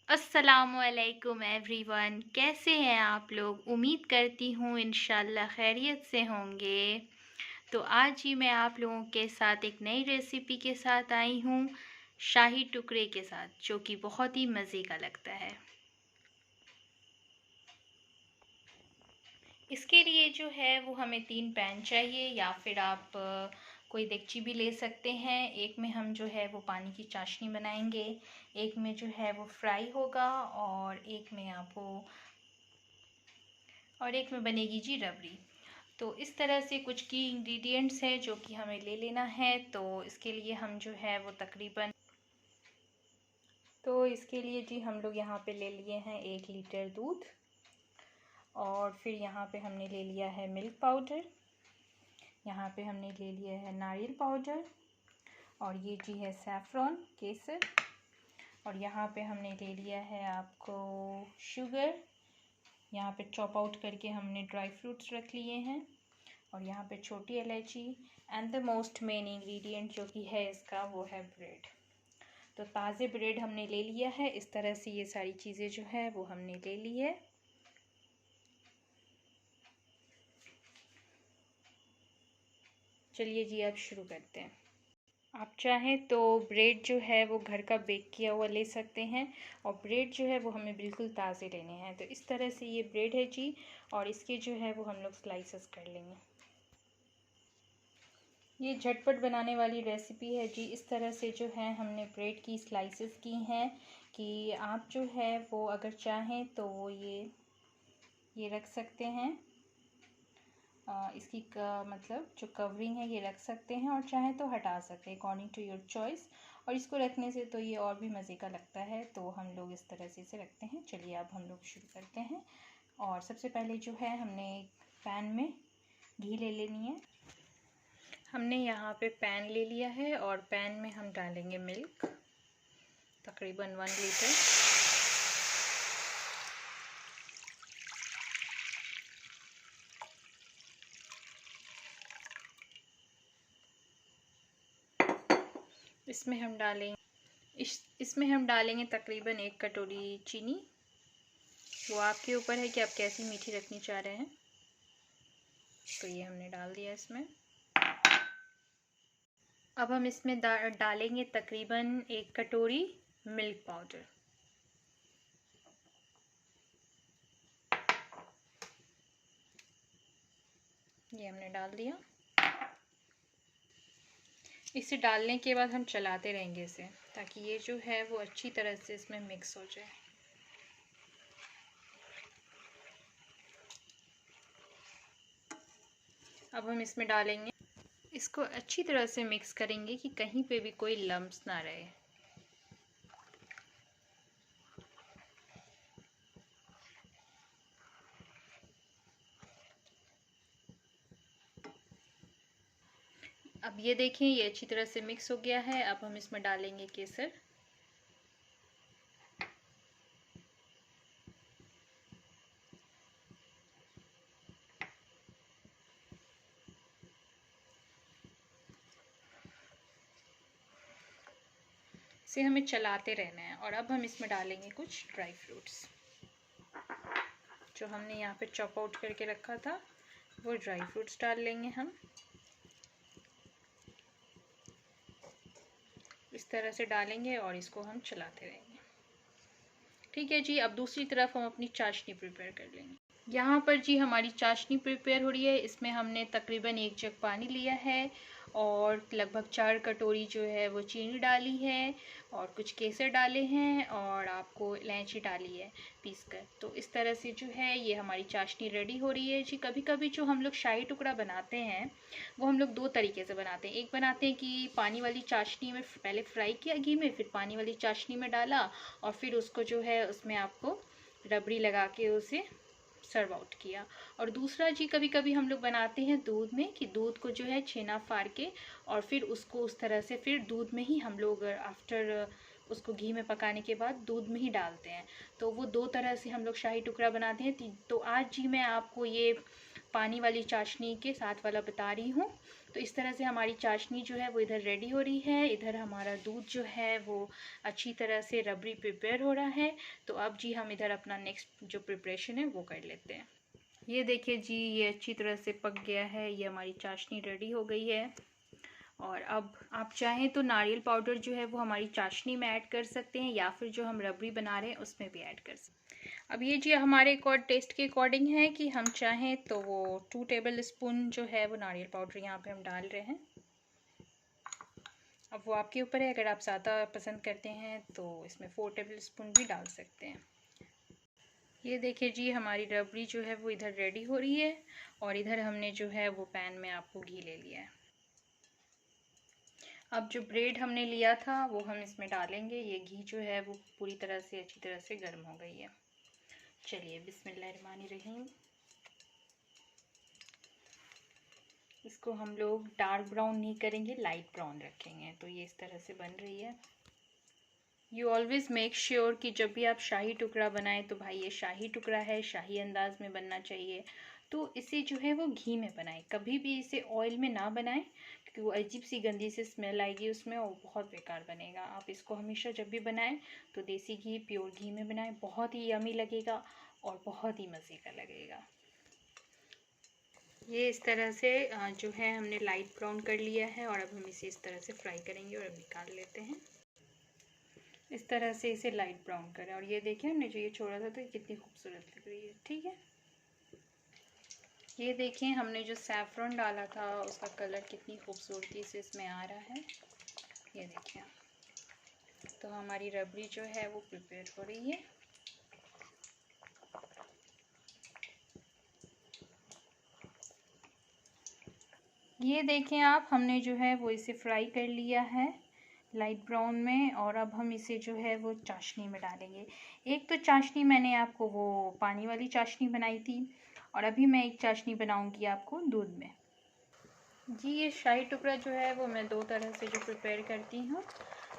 अस्सलामुअलैकुम एवरीवन, कैसे हैं आप लोग। उम्मीद करती हूँ इंशाल्लाह खैरियत से होंगे। तो आज ही मैं आप लोगों के साथ एक नई रेसिपी के साथ आई हूँ, शाही टुकड़े के साथ, जो कि बहुत ही मज़े का लगता है। इसके लिए जो है वो हमें 3 पैन चाहिए, या फिर आप कोई देगची भी ले सकते हैं। एक में हम जो है वो पानी की चाशनी बनाएंगे, एक में जो है वो फ्राई होगा, और एक में बनेगी जी रबड़ी। तो इस तरह से कुछ की इंग्रेडिएंट्स है जो कि हमें ले लेना है। तो इसके लिए जी हम लोग यहाँ पे ले लिए हैं 1 लीटर दूध, और फिर यहाँ पे हमने ले लिया है मिल्क पाउडर, यहाँ पे हमने ले लिया है नारियल पाउडर, और ये जी है सैफ़रॉन केसर, और यहाँ पे हमने ले लिया है आपको शुगर। यहाँ पे चॉप आउट करके हमने ड्राई फ्रूट्स रख लिए हैं, और यहाँ पे छोटी इलायची, and the most main ingredient जो कि है इसका वो है ब्रेड। तो ताज़े ब्रेड हमने ले लिया है। इस तरह से ये सारी चीज़ें जो है वो हमने ले ली है। चलिए जी अब शुरू करते हैं। आप चाहें तो ब्रेड जो है वो घर का बेक किया हुआ ले सकते हैं, और ब्रेड जो है वो हमें बिल्कुल ताज़े लेने हैं। तो इस तरह से ये ब्रेड है जी, और इसके जो है वो हम लोग स्लाइसेस कर लेंगे। ये झटपट बनाने वाली रेसिपी है जी। इस तरह से जो है हमने ब्रेड की स्लाइसेस की हैं, कि आप जो है वो अगर चाहें तो ये रख सकते हैं। इसकी मतलब जो कवरिंग है ये रख सकते हैं, और चाहें तो हटा सकते हैं, अकॉर्डिंग टू योर चॉइस। और इसको रखने से तो ये और भी मज़े का लगता है, तो हम लोग इस तरह से इसे रखते हैं। चलिए अब हम लोग शुरू करते हैं। और सबसे पहले जो है हमने पैन में घी ले लेनी है। हमने यहाँ पे पैन ले लिया है, और पैन में हम डालेंगे मिल्क, तकरीबन 1 लीटर। इसमें हम डालेंगे तकरीबन 1 कटोरी चीनी। वो आपके ऊपर है कि आप कैसी मीठी रखनी चाह रहे हैं। तो ये हमने डाल दिया इसमें। अब हम इसमें डालेंगे तकरीबन 1 कटोरी मिल्क पाउडर। ये हमने डाल दिया। इसे डालने के बाद हम चलाते रहेंगे इसे, ताकि ये जो है वो अच्छी तरह से इसमें मिक्स हो जाए। अब हम इसमें डालेंगे, इसको अच्छी तरह से मिक्स करेंगे कि कहीं पे भी कोई लम्प्स ना रहे। अब ये देखें, ये अच्छी तरह से मिक्स हो गया है। अब हम इसमें डालेंगे केसर। इसे हमें चलाते रहना है। और अब हम इसमें डालेंगे कुछ ड्राई फ्रूट्स, जो हमने यहाँ पे चॉप आउट करके रखा था, वो ड्राई फ्रूट्स डाल लेंगे हम। इस तरह से डालेंगे और इसको हम चलाते रहेंगे। ठीक है जी। अब दूसरी तरफ हम अपनी चाशनी प्रिपेयर कर लेंगे। यहाँ पर जी हमारी चाशनी प्रिपेयर हो रही है। इसमें हमने तकरीबन 1 जग पानी लिया है, और लगभग 4 कटोरी जो है वो चीनी डाली है, और कुछ केसर डाले हैं, और आपको इलायची डाली है पीस कर। तो इस तरह से जो है ये हमारी चाशनी रेडी हो रही है जी। कभी कभी जो हम लोग शाही टुकड़ा बनाते हैं वो हम लोग 2 तरीके से बनाते हैं। एक बनाते हैं कि पानी वाली चाशनी में पहले फ्राई किया घी में, फिर पानी वाली चाशनी में डाला, और फिर उसको जो है उसमें आपको रबड़ी लगा के उसे सर्व आउट किया। और दूसरा जी कभी कभी हम लोग बनाते हैं दूध में, कि दूध को जो है छेना फाड़ के, और फिर उसको उस तरह से फिर दूध में ही हम लोग आफ्टर उसको घी में पकाने के बाद दूध में ही डालते हैं। तो वो 2 तरह से हम लोग शाही टुकड़ा बनाते हैं। तो आज जी मैं आपको ये पानी वाली चाशनी के साथ वाला बता रही हूँ। तो इस तरह से हमारी चाशनी जो है वो इधर रेडी हो रही है। इधर हमारा दूध जो है वो अच्छी तरह से रबड़ी प्रिपेयर हो रहा है। तो अब जी हम इधर अपना नेक्स्ट जो प्रिपरेशन है वो कर लेते हैं। ये देखिए जी, ये अच्छी तरह से पक गया है। ये हमारी चाशनी रेडी हो गई है। और अब आप चाहें तो नारियल पाउडर जो है वो हमारी चाशनी में ऐड कर सकते हैं, या फिर जो हम रबड़ी बना रहे हैं उसमें भी ऐड कर सकते हैं। अब ये जी हमारे टेस्ट के अकॉर्डिंग है कि हम चाहें तो वो 2 टेबल स्पून जो है वो नारियल पाउडर यहाँ पे हम डाल रहे हैं। अब वो आपके ऊपर है, अगर आप ज़्यादा पसंद करते हैं तो इसमें 4 टेबल स्पून भी डाल सकते हैं। ये देखिए जी, हमारी रबड़ी जो है वो इधर रेडी हो रही है। और इधर हमने जो है वो पैन में आपको घी ले लिया है। अब जो ब्रेड हमने लिया था वो हम इसमें डालेंगे। ये घी जो है वो पूरी तरह से अच्छी तरह से गर्म हो गई है। चलिए बिस्मिल्लाहिर्रहमानिर्रहीम। इसको हम लोग डार्क ब्राउन नहीं करेंगे, लाइट ब्राउन रखेंगे। तो ये इस तरह से बन रही है। यू ऑलवेज़ मेक श्योर कि जब भी आप शाही टुकड़ा बनाएं तो भाई ये शाही टुकड़ा है, शाही अंदाज में बनना चाहिए। तो इसे जो है वो घी में बनाएं, कभी भी इसे ऑयल में ना बनाएं, क्योंकि वो अजीब सी गंदी सी स्मेल आएगी उसमें और बहुत बेकार बनेगा। आप इसको हमेशा जब भी बनाएं तो देसी घी, प्योर घी में बनाएं। बहुत ही यमी लगेगा और बहुत ही मज़े का लगेगा। ये इस तरह से जो है हमने लाइट ब्राउन कर लिया है। और अब हम इसे इस तरह से फ्राई करेंगे और अब निकाल लेते हैं। इस तरह से इसे लाइट ब्राउन करें। और ये देखिए हमने जो ये छोड़ा था तो ये कितनी खूबसूरत लग रही है। ठीक है, ये देखिए हमने जो सैफरन डाला था उसका कलर कितनी खूबसूरती से इसमें आ रहा है। ये देखिए, तो हमारी रबड़ी जो है वो प्रिपेयर हो रही है। ये देखें आप, हमने जो है वो इसे फ्राई कर लिया है लाइट ब्राउन में। और अब हम इसे जो है वो चाशनी में डालेंगे। एक तो चाशनी मैंने आपको वो पानी वाली चाशनी बनाई थी, और अभी मैं एक चाशनी बनाऊंगी आपको दूध में। जी, ये शाही टुकड़ा जो है वो मैं 2 तरह से जो प्रिपेयर करती हूँ।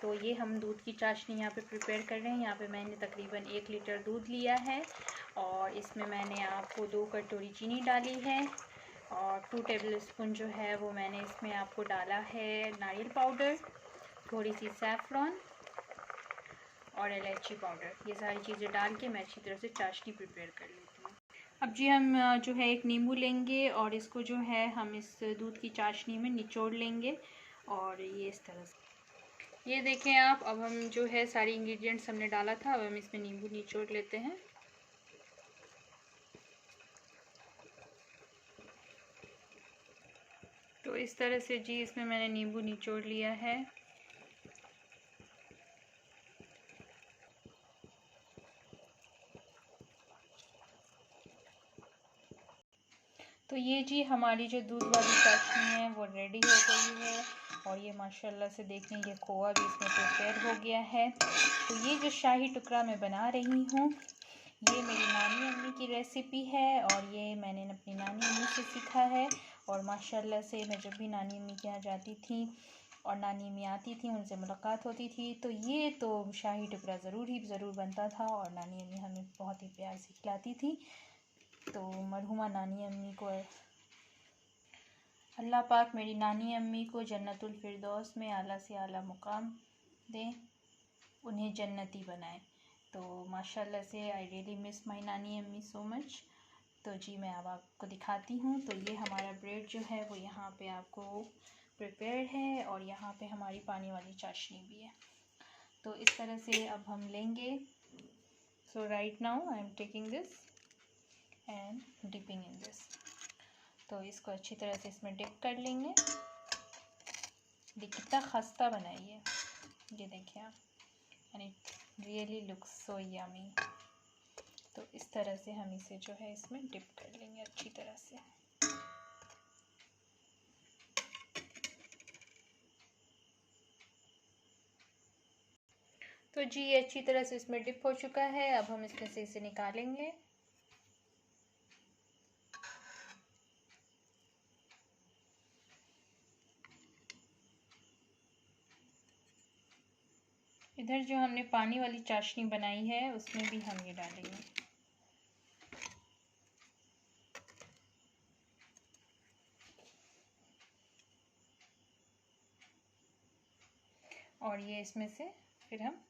तो ये हम दूध की चाशनी यहाँ पे प्रिपेयर कर रहे हैं। यहाँ पे मैंने तकरीबन 1 लीटर दूध लिया है और इसमें मैंने आपको 2 कटोरी चीनी डाली है। और 2 टेबल स्पून जो है वो मैंने इसमें आपको डाला है नारियल पाउडर, थोड़ी सी सैफ़रॉन और इलायची पाउडर। ये सारी चीज़ें डाल के मैं अच्छी तरह से चाशनी प्रिपेयर कर लेती हूँ। अब जी हम जो है एक नींबू लेंगे और इसको जो है हम इस दूध की चाशनी में निचोड़ लेंगे। और ये इस तरह से, ये देखें आप, अब हम जो है सारी इंग्रेडिएंट्स हमने डाला था, अब हम इसमें नींबू निचोड़ लेते हैं। तो इस तरह से जी इसमें मैंने नींबू निचोड़ लिया है। तो ये जी हमारी जो दूध वाली चाशनी है वो रेडी हो गई है। और ये माशाल्लाह से देखें, ये खोआ भी इसमें प्रिपेयर हो गया है। तो ये जो शाही टुकड़ा मैं बना रही हूँ ये मेरी नानी अम्मी की रेसिपी है और ये मैंने अपनी नानी अम्मी से सीखा है। और माशाल्लाह से मैं जब भी नानी अम्मी के यहाँ जाती थी और नानी अम्मी आती थी, उनसे मुलाकात होती थी, तो ये तो शाही टुकड़ा ज़रूर बनता था और नानी अम्मी हमें बहुत ही प्यार से खिलाती थी। तो मरहुमा नानी अम्मी को अल्लाह पाक मेरी नानी अम्मी को जन्नतुल फिरदौस में आला से आला मुकाम दें, उन्हें जन्नती बनाए। तो माशाल्लाह से आई रियली मिस माई नानी अम्मी सो मच। तो जी मैं अब आपको दिखाती हूँ। तो ये हमारा ब्रेड जो है वो यहाँ पे आपको प्रिपेयर है और यहाँ पे हमारी पानी वाली चाशनी भी है। तो इस तरह से अब हम लेंगे। So right now I am taking this and dipping in this. तो इसको अच्छी तरह से इसमें डिप कर लेंगे। ये कितना खस्ता बनाइए, ये देखिए आप, and it really looks so yummy. तो इस तरह से हम इसे जो है इसमें डिप कर लेंगे अच्छी तरह से। तो जी ये अच्छी तरह से इसमें डिप हो चुका है। अब हम इसमें से इसे निकालेंगे। इधर जो हमने पानी वाली चाशनी बनाई है उसमें भी हम ये डालेंगे। और ये इसमें से फिर हम,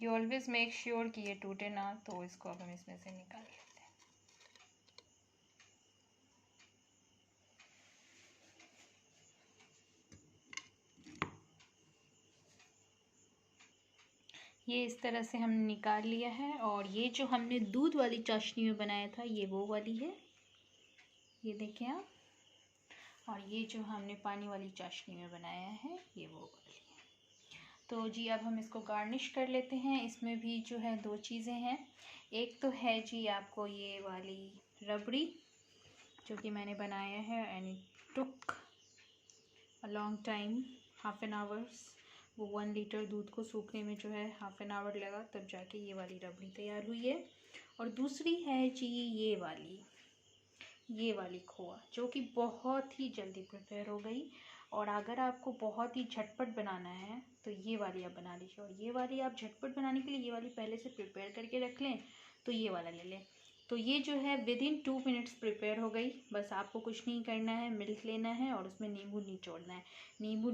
यू ऑलवेज मेक श्योर कि ये टूटे ना, तो इसको अब हम इसमें से निकाल लेते हैं। ये इस तरह से हमने निकाल लिया है। और ये जो हमने दूध वाली चाशनी में बनाया था ये वो वाली है, ये देखें आप। और ये जो हमने पानी वाली चाशनी में बनाया है ये वो वाली है। तो जी अब हम इसको गार्निश कर लेते हैं। इसमें भी जो है दो चीज़ें हैं। एक तो है जी आपको ये वाली रबड़ी जो कि मैंने बनाया है, and it took a long time, half an hours. वो 1 लीटर दूध को सूखने में जो है हाफ एन आवर लगा, तब जाके ये वाली रबड़ी तैयार हुई है। और दूसरी है जी ये वाली खोआ, जो कि बहुत ही जल्दी प्रिपेयर हो गई। और अगर आपको बहुत ही झटपट बनाना है तो ये वाली आप बना लीजिए। और ये वाली आप झटपट बनाने के लिए ये वाली पहले से प्रिपेयर करके रख लें, तो ये वाला ले लें। तो ये जो है विदिन 2 मिनट्स प्रिपेयर हो गई। बस आपको कुछ नहीं करना है, मिल्क लेना है और उसमें नींबू निचोड़ना है। नींबू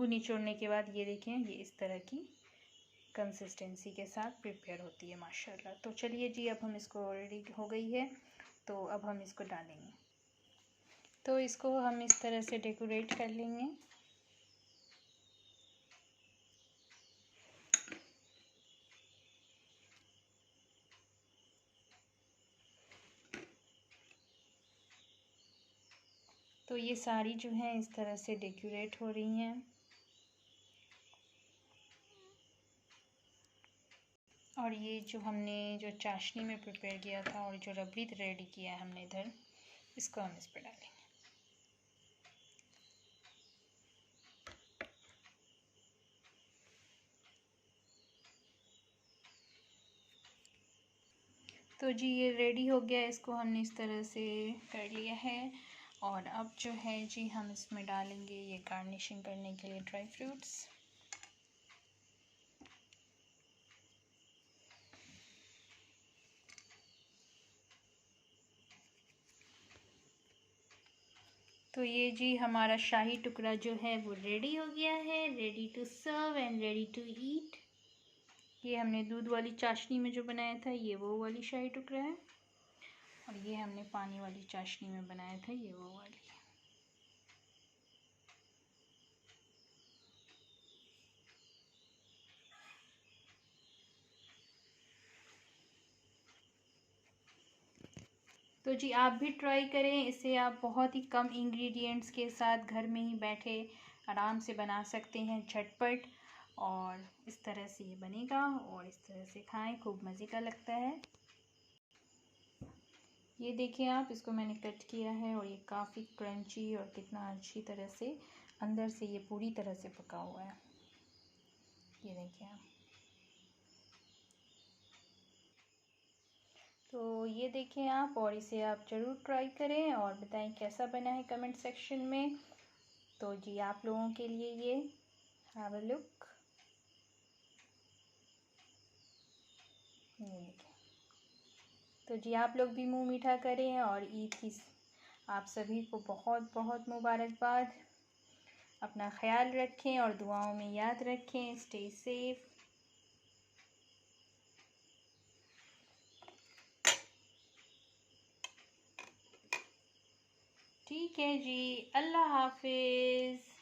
निचोड़ने के बाद ये देखें, ये इस तरह की कंसिस्टेंसी के साथ प्रिपेयर होती है माशाल्लाह। तो चलिए जी अब हम इसको, रेडी हो गई है, तो अब हम इसको डालेंगे। तो इसको हम इस तरह से डेकोरेट कर लेंगे। तो ये सारी जो हैं इस तरह से डेकोरेट हो रही हैं। और ये जो हमने जो चाशनी में प्रिपेयर किया था और जो रबड़ी रेडी किया है हमने इधर, इसको हम इस पर डालेंगे। तो जी ये रेडी हो गया, इसको हमने इस तरह से कर लिया है। और अब जो है जी हम इसमें डालेंगे ये गार्निशिंग करने के लिए ड्राई फ्रूट्स। तो ये जी हमारा शाही टुकड़ा जो है वो रेडी हो गया है, ready to serve and ready to eat. ये हमने दूध वाली चाशनी में जो बनाया था ये वो वाली शाही टुकड़ा है, और ये हमने पानी वाली चाशनी में बनाया था ये वो वाली। तो जी आप भी ट्राई करें, इसे आप बहुत ही कम इंग्रेडिएंट्स के साथ घर में ही बैठे आराम से बना सकते हैं झटपट। और इस तरह से ये बनेगा और इस तरह से खाएं, खूब मज़े का लगता है। ये देखिए आप, इसको मैंने कट किया है और ये काफ़ी क्रंची और कितना अच्छी तरह से अंदर से ये पूरी तरह से पका हुआ है। ये देखिए आप, तो ये देखें आप, और इसे आप ज़रूर ट्राई करें और बताएं कैसा बना है कमेंट सेक्शन में। तो जी आप लोगों के लिए ये हैव अ लुक, ये देखें। तो जी आप लोग भी मुंह मीठा करें, और ईद की आप सभी को बहुत बहुत मुबारकबाद। अपना ख्याल रखें और दुआओं में याद रखें। Stay safe. ठीक है जी, अल्लाह हाफिज़।